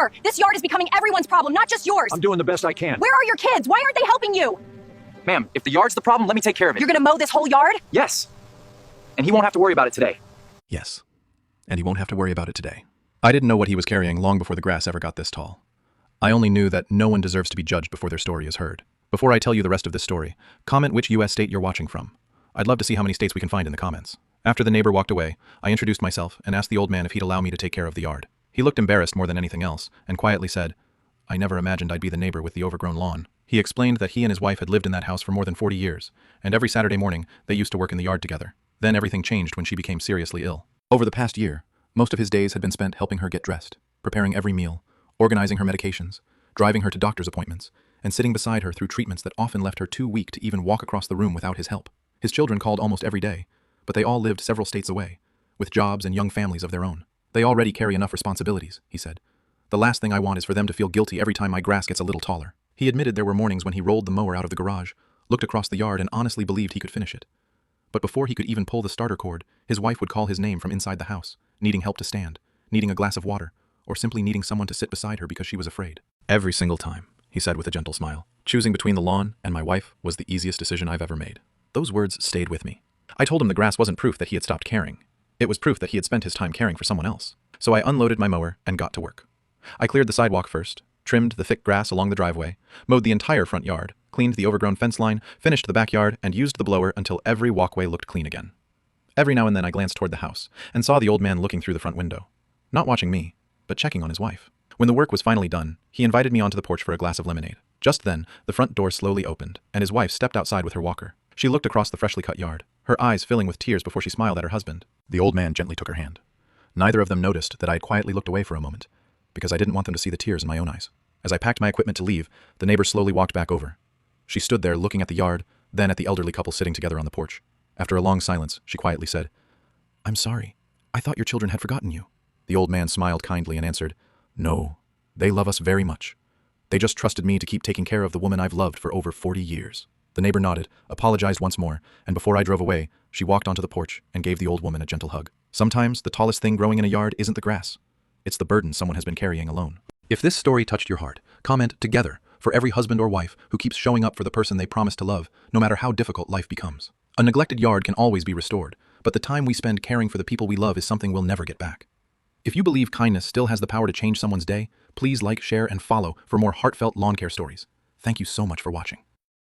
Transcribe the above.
Sir, this yard is becoming everyone's problem, not just yours. I'm doing the best I can. Where are your kids? Why aren't they helping you? Ma'am, if the yard's the problem, let me take care of it. You're gonna mow this whole yard? Yes. And he won't have to worry about it today. Yes. And he won't have to worry about it today. I didn't know what he was carrying long before the grass ever got this tall. I only knew that no one deserves to be judged before their story is heard. Before I tell you the rest of this story, comment which US state you're watching from. I'd love to see how many states we can find in the comments. After the neighbor walked away, I introduced myself and asked the old man if he'd allow me to take care of the yard. He looked embarrassed more than anything else, and quietly said, "I never imagined I'd be the neighbor with the overgrown lawn." He explained that he and his wife had lived in that house for more than 40 years, and every Saturday morning they used to work in the yard together. Then everything changed when she became seriously ill. Over the past year, most of his days had been spent helping her get dressed, preparing every meal, organizing her medications, driving her to doctor's appointments, and sitting beside her through treatments that often left her too weak to even walk across the room without his help. His children called almost every day, but they all lived several states away, with jobs and young families of their own. "They already carry enough responsibilities," he said. "The last thing I want is for them to feel guilty every time my grass gets a little taller." He admitted there were mornings when he rolled the mower out of the garage, looked across the yard, and honestly believed he could finish it. But before he could even pull the starter cord, his wife would call his name from inside the house, needing help to stand, needing a glass of water, or simply needing someone to sit beside her because she was afraid. "Every single time," he said with a gentle smile. "Choosing between the lawn and my wife was the easiest decision I've ever made." Those words stayed with me. I told him the grass wasn't proof that he had stopped caring. It was proof that he had spent his time caring for someone else. So I unloaded my mower and got to work. I cleared the sidewalk first, trimmed the thick grass along the driveway, mowed the entire front yard, cleaned the overgrown fence line, finished the backyard, and used the blower until every walkway looked clean again. Every now and then I glanced toward the house and saw the old man looking through the front window. Not watching me, but checking on his wife. When the work was finally done, he invited me onto the porch for a glass of lemonade. Just then, the front door slowly opened, and his wife stepped outside with her walker. She looked across the freshly cut yard, her eyes filling with tears before she smiled at her husband. The old man gently took her hand. Neither of them noticed that I had quietly looked away for a moment, because I didn't want them to see the tears in my own eyes. As I packed my equipment to leave, the neighbor slowly walked back over. She stood there looking at the yard, then at the elderly couple sitting together on the porch. After a long silence, she quietly said, "I'm sorry. I thought your children had forgotten you." The old man smiled kindly and answered, "No, they love us very much. They just trusted me to keep taking care of the woman I've loved for over 40 years. The neighbor nodded, apologized once more, and before I drove away, she walked onto the porch and gave the old woman a gentle hug. Sometimes the tallest thing growing in a yard isn't the grass. It's the burden someone has been carrying alone. If this story touched your heart, comment "together" for every husband or wife who keeps showing up for the person they promised to love, no matter how difficult life becomes. A neglected yard can always be restored, but the time we spend caring for the people we love is something we'll never get back. If you believe kindness still has the power to change someone's day, please like, share, and follow for more heartfelt lawn care stories. Thank you so much for watching.